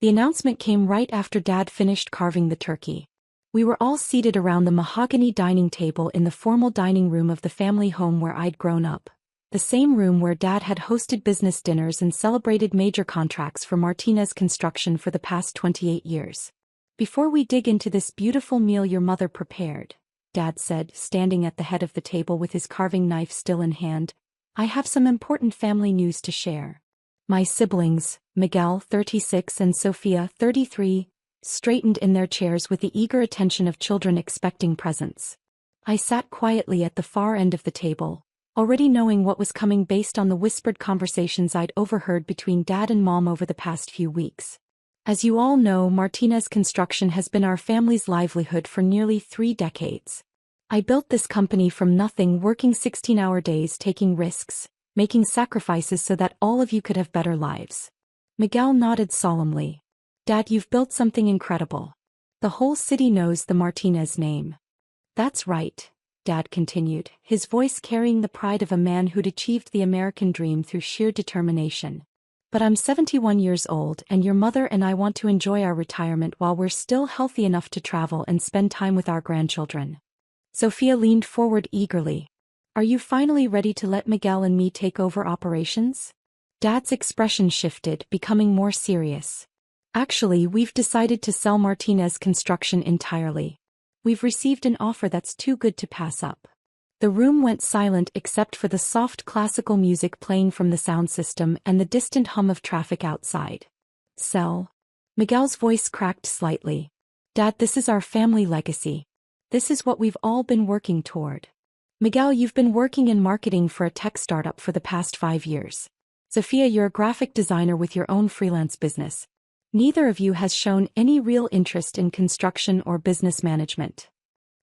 The announcement came right after Dad finished carving the turkey. We were all seated around the mahogany dining table in the formal dining room of the family home where I'd grown up. The same room where Dad had hosted business dinners and celebrated major contracts for Martinez Construction for the past 28 years. "Before we dig into this beautiful meal your mother prepared," Dad said, standing at the head of the table with his carving knife still in hand, "I have some important family news to share." My siblings, Miguel, 36, and Sofia, 33, straightened in their chairs with the eager attention of children expecting presents. I sat quietly at the far end of the table, already knowing what was coming based on the whispered conversations I'd overheard between Dad and Mom over the past few weeks. As you all know, Martinez Construction has been our family's livelihood for nearly 3 decades. I built this company from nothing, working 16-hour days, taking risks, making sacrifices so that all of you could have better lives. Miguel nodded solemnly. "Dad, you've built something incredible. The whole city knows the Martinez name." "That's right," Dad continued, his voice carrying the pride of a man who'd achieved the American dream through sheer determination. "But I'm 71 years old, and your mother and I want to enjoy our retirement while we're still healthy enough to travel and spend time with our grandchildren." Sofia leaned forward eagerly. "Are you finally ready to let Miguel and me take over operations?" Dad's expression shifted, becoming more serious. "Actually, we've decided to sell Martinez Construction entirely. We've received an offer that's too good to pass up." The room went silent except for the soft classical music playing from the sound system and the distant hum of traffic outside. "Sell?" Miguel's voice cracked slightly. "Dad, this is our family legacy. This is what we've all been working toward." "Miguel, you've been working in marketing for a tech startup for the past 5 years. Sofia, you're a graphic designer with your own freelance business. Neither of you has shown any real interest in construction or business management."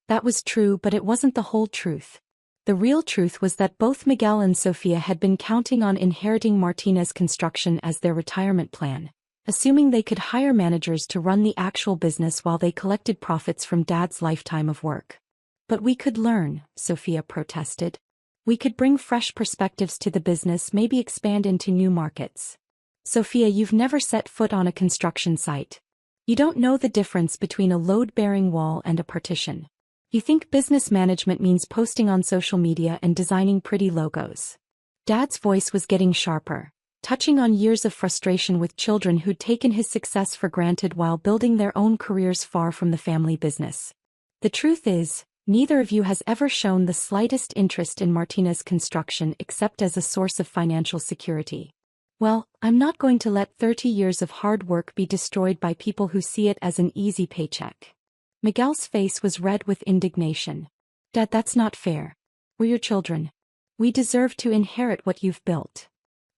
That was true, but it wasn't the whole truth. The real truth was that both Miguel and Sofia had been counting on inheriting Martinez Construction as their retirement plan, assuming they could hire managers to run the actual business while they collected profits from Dad's lifetime of work. "But we could learn," Sofia protested. "We could bring fresh perspectives to the business, maybe expand into new markets." "Sofia, you've never set foot on a construction site. You don't know the difference between a load-bearing wall and a partition. You think business management means posting on social media and designing pretty logos." Dad's voice was getting sharper, touching on years of frustration with children who'd taken his success for granted while building their own careers far from the family business. "The truth is, neither of you has ever shown the slightest interest in Martinez Construction except as a source of financial security. Well, I'm not going to let 30 years of hard work be destroyed by people who see it as an easy paycheck." Miguel's face was red with indignation. "Dad, that's not fair. We're your children. We deserve to inherit what you've built."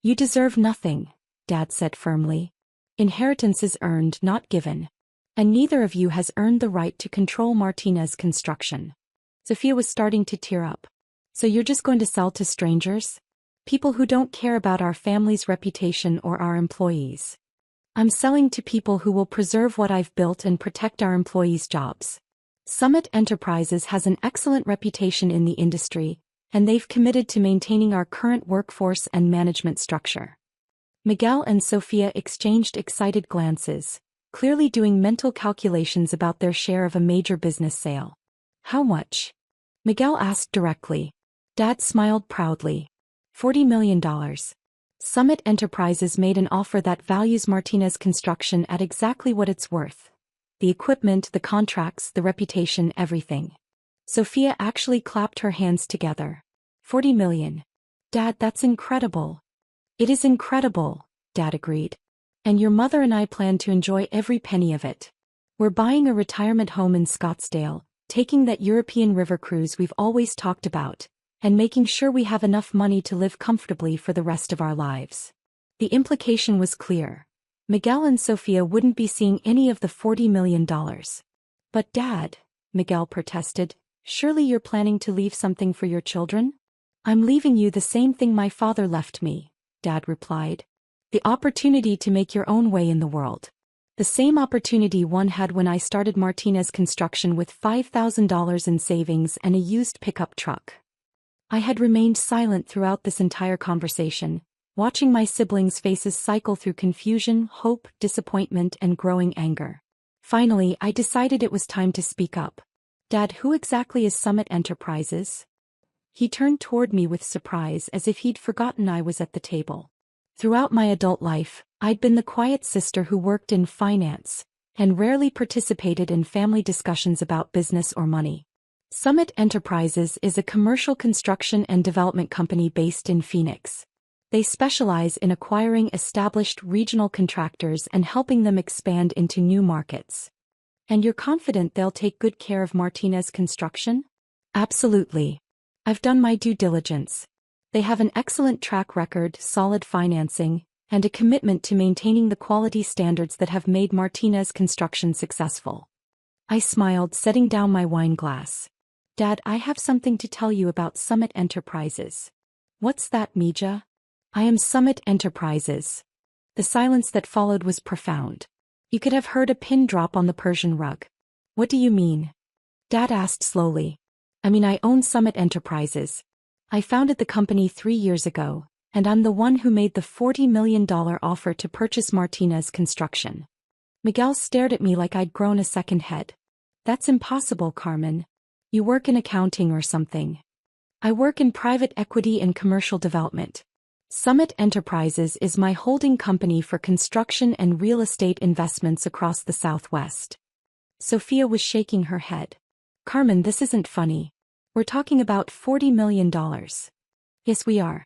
"You deserve nothing," Dad said firmly. "Inheritance is earned, not given. And neither of you has earned the right to control Martinez Construction." Sofia was starting to tear up. "So you're just going to sell to strangers? People who don't care about our family's reputation or our employees?" "I'm selling to people who will preserve what I've built and protect our employees' jobs. Summit Enterprises has an excellent reputation in the industry, and they've committed to maintaining our current workforce and management structure." Miguel and Sofia exchanged excited glances, clearly doing mental calculations about their share of a major business sale. "How much?" Miguel asked directly. Dad smiled proudly. $40 million. Summit Enterprises made an offer that values Martinez Construction at exactly what it's worth. The equipment, the contracts, the reputation, everything. Sofia actually clapped her hands together. $40 million. "Dad, that's incredible." "It is incredible," Dad agreed. "And your mother and I plan to enjoy every penny of it. We're buying a retirement home in Scottsdale, taking that European river cruise we've always talked about, and making sure we have enough money to live comfortably for the rest of our lives." The implication was clear. Miguel and Sofia wouldn't be seeing any of the $40 million. "But Dad," Miguel protested, "surely you're planning to leave something for your children?" "I'm leaving you the same thing my father left me," Dad replied. "The opportunity to make your own way in the world. The same opportunity one had when I started Martinez Construction with $5,000 in savings and a used pickup truck." I had remained silent throughout this entire conversation, watching my siblings' faces cycle through confusion, hope, disappointment, and growing anger. Finally, I decided it was time to speak up. Dad, who exactly is Summit Enterprises? He turned toward me with surprise as if he'd forgotten I was at the table. Throughout my adult life, I'd been the quiet sister who worked in finance and rarely participated in family discussions about business or money. Summit Enterprises is a commercial construction and development company based in Phoenix. They specialize in acquiring established regional contractors and helping them expand into new markets. And you're confident they'll take good care of Martinez Construction? Absolutely. I've done my due diligence. They have an excellent track record, solid financing, and a commitment to maintaining the quality standards that have made Martinez Construction successful. I smiled, setting down my wine glass. Dad, I have something to tell you about Summit Enterprises. What's that, Mija? I am Summit Enterprises. The silence that followed was profound. You could have heard a pin drop on the Persian rug. What do you mean? Dad asked slowly. I own Summit Enterprises. I founded the company 3 years ago, and I'm the one who made the $40 million offer to purchase Martinez Construction. Miguel stared at me like I'd grown a second head. That's impossible, Carmen. You work in accounting or something. I work in private equity and commercial development. Summit Enterprises is my holding company for construction and real estate investments across the Southwest. Sophia was shaking her head. Carmen, this isn't funny. We're talking about $40 million. Yes, we are.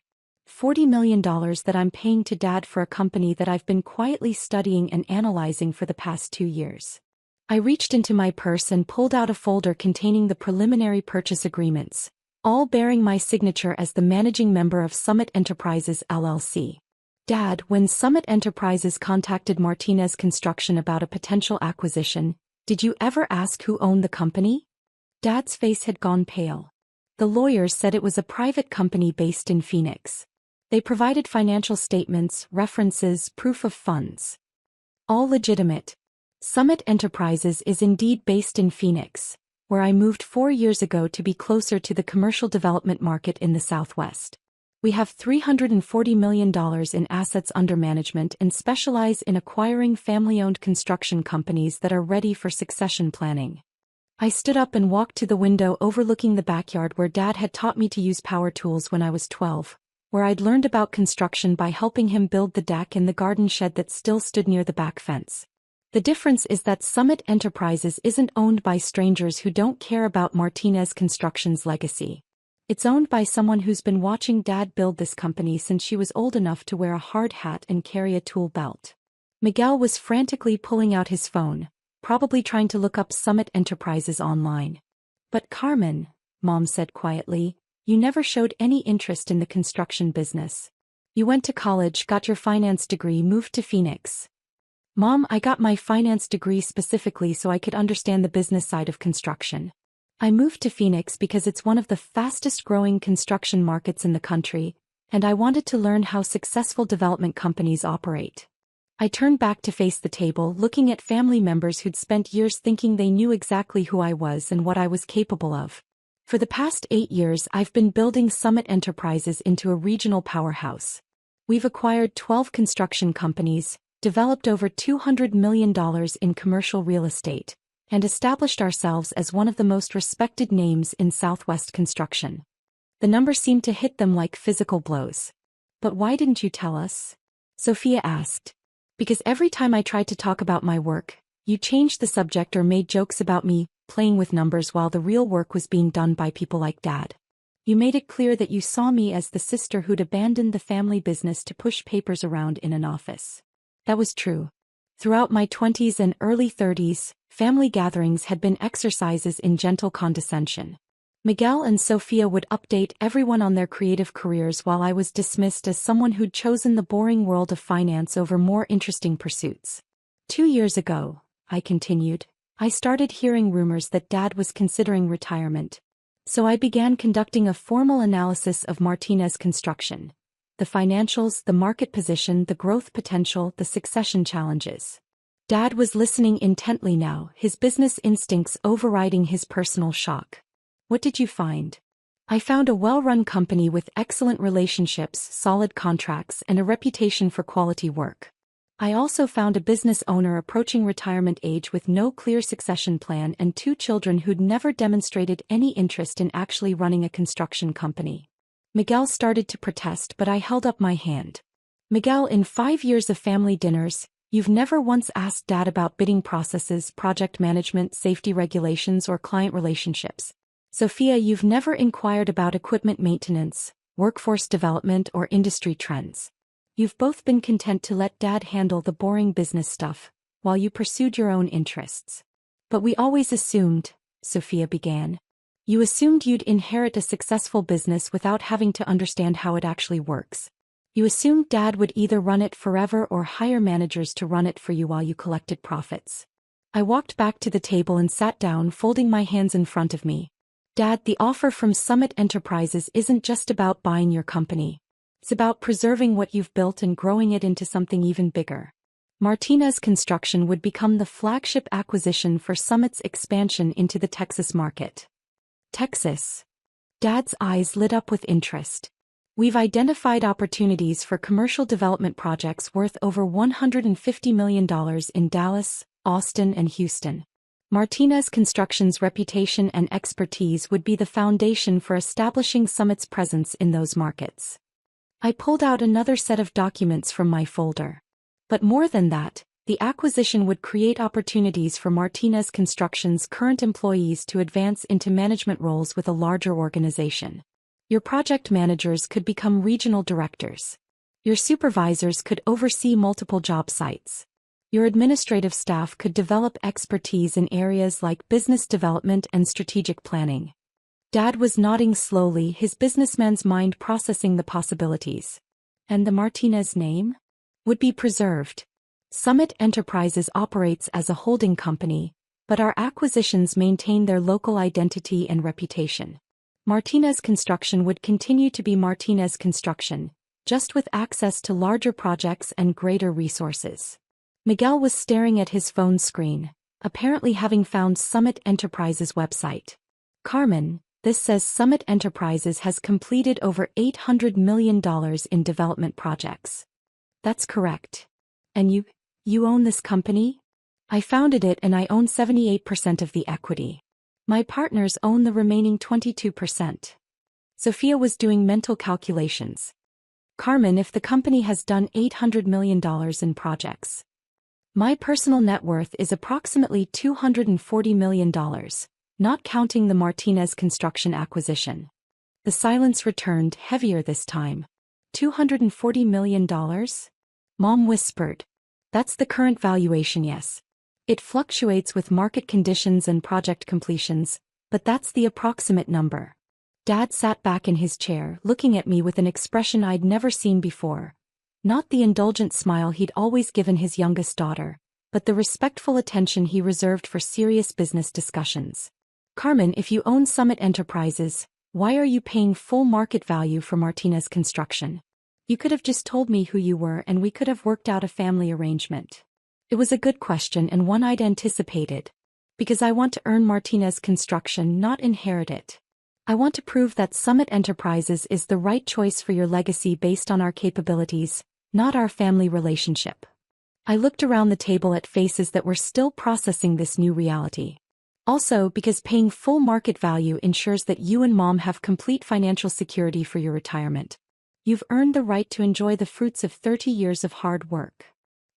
$40 million that I'm paying to Dad for a company that I've been quietly studying and analyzing for the past 2 years. I reached into my purse and pulled out a folder containing the preliminary purchase agreements, all bearing my signature as the managing member of Summit Enterprises LLC. Dad, when Summit Enterprises contacted Martinez Construction about a potential acquisition, did you ever ask who owned the company? Dad's face had gone pale. The lawyers said it was a private company based in Phoenix. They provided financial statements, references, proof of funds. All legitimate. Summit Enterprises is indeed based in Phoenix, where I moved 4 years ago to be closer to the commercial development market in the Southwest. We have $340 million in assets under management and specialize in acquiring family-owned construction companies that are ready for succession planning. I stood up and walked to the window overlooking the backyard where Dad had taught me to use power tools when I was 12, where I'd learned about construction by helping him build the deck in the garden shed that still stood near the back fence. The difference is that Summit Enterprises isn't owned by strangers who don't care about Martinez Construction's legacy. It's owned by someone who's been watching Dad build this company since she was old enough to wear a hard hat and carry a tool belt. Miguel was frantically pulling out his phone, probably trying to look up Summit Enterprises online. But Carmen, Mom said quietly, you never showed any interest in the construction business. You went to college, got your finance degree, moved to Phoenix. Mom, I got my finance degree specifically so I could understand the business side of construction. I moved to Phoenix because it's one of the fastest growing construction markets in the country, and I wanted to learn how successful development companies operate. I turned back to face the table, looking at family members who'd spent years thinking they knew exactly who I was and what I was capable of. For the past 8 years, I've been building Summit Enterprises into a regional powerhouse. We've acquired 12 construction companies, developed over $200 million in commercial real estate, and established ourselves as one of the most respected names in Southwest construction. The number seemed to hit them like physical blows. But why didn't you tell us? Sophia asked. Because every time I tried to talk about my work, you changed the subject or made jokes about me playing with numbers while the real work was being done by people like Dad. You made it clear that you saw me as the sister who'd abandoned the family business to push papers around in an office. That was true. Throughout my 20s and early 30s, family gatherings had been exercises in gentle condescension. Miguel and Sophia would update everyone on their creative careers while I was dismissed as someone who'd chosen the boring world of finance over more interesting pursuits. 2 years ago, I continued, I started hearing rumors that Dad was considering retirement. So I began conducting a formal analysis of Martinez Construction. The financials, the market position, the growth potential, the succession challenges. Dad was listening intently now, his business instincts overriding his personal shock. What did you find? I found a well-run company with excellent relationships, solid contracts, and a reputation for quality work. I also found a business owner approaching retirement age with no clear succession plan and 2 children who'd never demonstrated any interest in actually running a construction company. Miguel started to protest, but I held up my hand. Miguel, in 5 years of family dinners, you've never once asked Dad about bidding processes, project management, safety regulations, or client relationships. Sophia, you've never inquired about equipment maintenance, workforce development, or industry trends. You've both been content to let Dad handle the boring business stuff, while you pursued your own interests. But we always assumed, Sophia began. You assumed you'd inherit a successful business without having to understand how it actually works. You assumed Dad would either run it forever or hire managers to run it for you while you collected profits. I walked back to the table and sat down, folding my hands in front of me. Dad, the offer from Summit Enterprises isn't just about buying your company. It's about preserving what you've built and growing it into something even bigger. Martinez Construction would become the flagship acquisition for Summit's expansion into the Texas market. Texas. Dad's eyes lit up with interest. We've identified opportunities for commercial development projects worth over $150 million in Dallas, Austin, and Houston. Martinez Construction's reputation and expertise would be the foundation for establishing Summit's presence in those markets. I pulled out another set of documents from my folder. But more than that, the acquisition would create opportunities for Martinez Construction's current employees to advance into management roles with a larger organization. Your project managers could become regional directors. Your supervisors could oversee multiple job sites. Your administrative staff could develop expertise in areas like business development and strategic planning. Dad was nodding slowly, his businessman's mind processing the possibilities. And the Martinez name? Would be preserved. Summit Enterprises operates as a holding company, but our acquisitions maintain their local identity and reputation. Martinez Construction would continue to be Martinez Construction, just with access to larger projects and greater resources. Miguel was staring at his phone screen, apparently having found Summit Enterprises' website. Carmen, this says Summit Enterprises has completed over $800 million in development projects. That's correct. And you own this company? I founded it and I own 78% of the equity. My partners own the remaining 22%. Sophia was doing mental calculations. Carmen, if the company has done $800 million in projects, my personal net worth is approximately $240 million, not counting the Martinez Construction acquisition. The silence returned, heavier this time. $240 million? Mom whispered. That's the current valuation, yes. It fluctuates with market conditions and project completions, but that's the approximate number. Dad sat back in his chair, looking at me with an expression I'd never seen before. Not the indulgent smile he'd always given his youngest daughter, but the respectful attention he reserved for serious business discussions. Carmen, if you own Summit Enterprises, why are you paying full market value for Martinez Construction? You could have just told me who you were and we could have worked out a family arrangement. It was a good question and one I'd anticipated. Because I want to earn Martinez Construction, not inherit it. I want to prove that Summit Enterprises is the right choice for your legacy based on our capabilities, not our family relationship. I looked around the table at faces that were still processing this new reality. Also, because paying full market value ensures that you and Mom have complete financial security for your retirement. You've earned the right to enjoy the fruits of 30 years of hard work.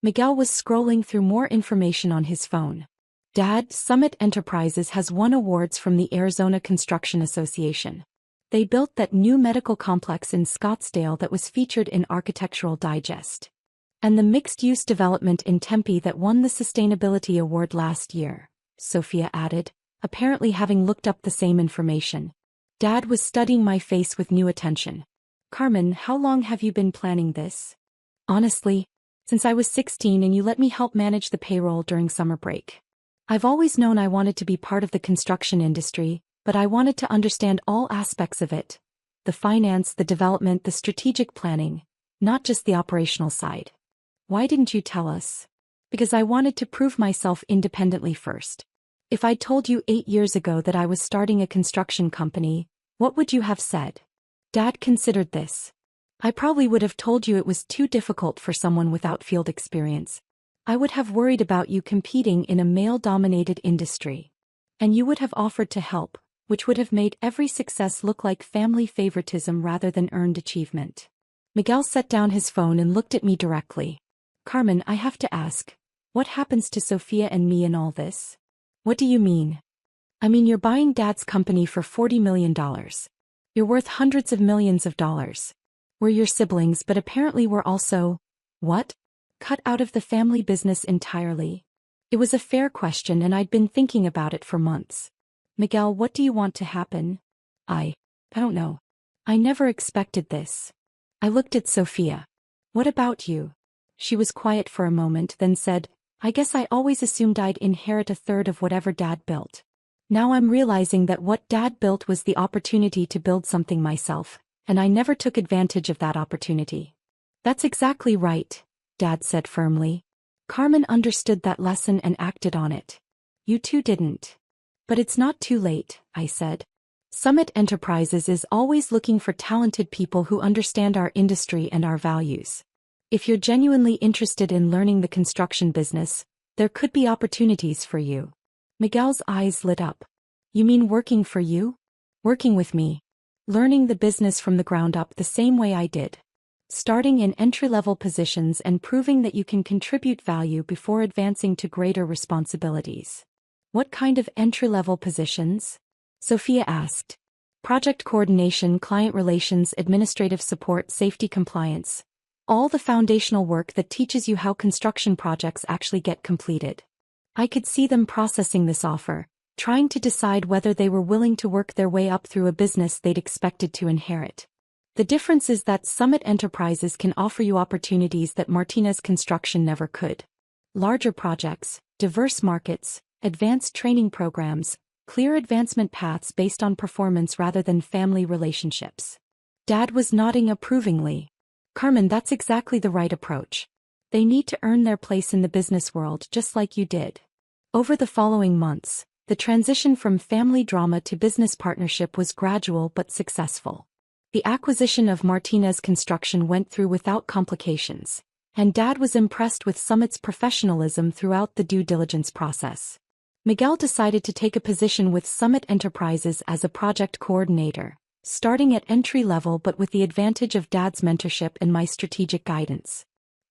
Miguel was scrolling through more information on his phone. Dad, Summit Enterprises has won awards from the Arizona Construction Association. They built that new medical complex in Scottsdale that was featured in Architectural Digest. And the mixed-use development in Tempe that won the Sustainability Award last year, Sophia added, apparently having looked up the same information. Dad was studying my face with new attention. Carmen, how long have you been planning this? Honestly, since I was 16 and you let me help manage the payroll during summer break. I've always known I wanted to be part of the construction industry, but I wanted to understand all aspects of it. The finance, the development, the strategic planning, not just the operational side. Why didn't you tell us? Because I wanted to prove myself independently first. If I'd told you 8 years ago that I was starting a construction company, What would you have said? Dad considered this. I probably would have told you it was too difficult for someone without field experience. I would have worried about you competing in a male-dominated industry. And you would have offered to help, which would have made every success look like family favoritism rather than earned achievement. Miguel set down his phone and looked at me directly. Carmen, I have to ask, what happens to Sophia and me in all this? What do you mean? I mean you're buying Dad's company for $40 million. You're worth hundreds of millions of dollars. We're your siblings, but apparently we're also, what? Cut out of the family business entirely? It was a fair question and I'd been thinking about it for months. Miguel, what do you want to happen? I don't know. I never expected this. I looked at Sophia. What about you? She was quiet for a moment, then said, I guess I always assumed I'd inherit a third of whatever Dad built. Now I'm realizing that what Dad built was the opportunity to build something myself, and I never took advantage of that opportunity. That's exactly right, Dad said firmly. Carmen understood that lesson and acted on it. You two didn't. But it's not too late, I said. Summit Enterprises is always looking for talented people who understand our industry and our values. If you're genuinely interested in learning the construction business, there could be opportunities for you. Miguel's eyes lit up. You mean working for you? Working with me. Learning the business from the ground up the same way I did. Starting in entry-level positions and proving that you can contribute value before advancing to greater responsibilities. What kind of entry-level positions? Sophia asked. Project coordination, client relations, administrative support, safety compliance. All the foundational work that teaches you how construction projects actually get completed. I could see them processing this offer, trying to decide whether they were willing to work their way up through a business they'd expected to inherit. The difference is that Summit Enterprises can offer you opportunities that Martinez Construction never could. Larger projects, diverse markets, advanced training programs, clear advancement paths based on performance rather than family relationships. Dad was nodding approvingly. Carmen, that's exactly the right approach. They need to earn their place in the business world just like you did. Over the following months, the transition from family drama to business partnership was gradual but successful. The acquisition of Martinez Construction went through without complications, and Dad was impressed with Summit's professionalism throughout the due diligence process. Miguel decided to take a position with Summit Enterprises as a project coordinator, starting at entry level but with the advantage of Dad's mentorship and my strategic guidance.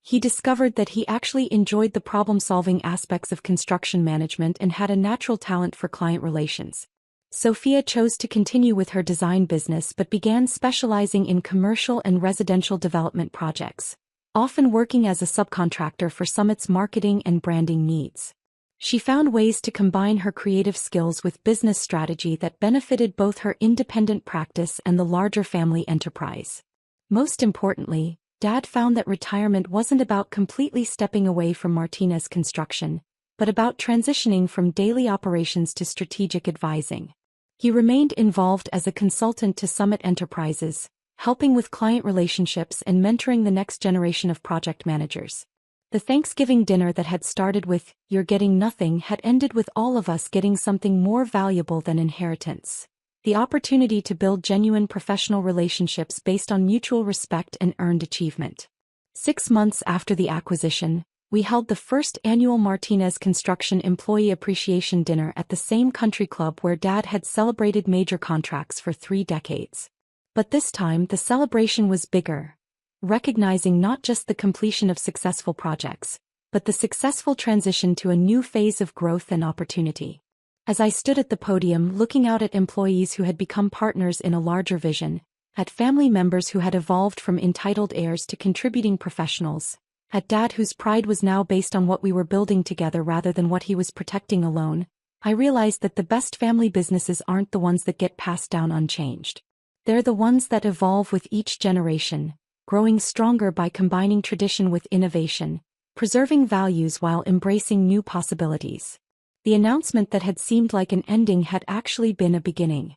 He discovered that he actually enjoyed the problem-solving aspects of construction management and had a natural talent for client relations. Sophia chose to continue with her design business but began specializing in commercial and residential development projects, often working as a subcontractor for Summit's marketing and branding needs. She found ways to combine her creative skills with business strategy that benefited both her independent practice and the larger family enterprise. Most importantly, Dad found that retirement wasn't about completely stepping away from Martinez Construction, but about transitioning from daily operations to strategic advising. He remained involved as a consultant to Summit Enterprises, helping with client relationships and mentoring the next generation of project managers. The Thanksgiving dinner that had started with, "You're getting nothing," had ended with all of us getting something more valuable than inheritance. The opportunity to build genuine professional relationships based on mutual respect and earned achievement. 6 months after the acquisition, we held the first annual Martinez Construction Employee Appreciation Dinner at the same country club where Dad had celebrated major contracts for 3 decades. But this time the celebration was bigger, recognizing not just the completion of successful projects, but the successful transition to a new phase of growth and opportunity. As I stood at the podium looking out at employees who had become partners in a larger vision, at family members who had evolved from entitled heirs to contributing professionals, at Dad whose pride was now based on what we were building together rather than what he was protecting alone, I realized that the best family businesses aren't the ones that get passed down unchanged. They're the ones that evolve with each generation, growing stronger by combining tradition with innovation, preserving values while embracing new possibilities. The announcement that had seemed like an ending had actually been a beginning.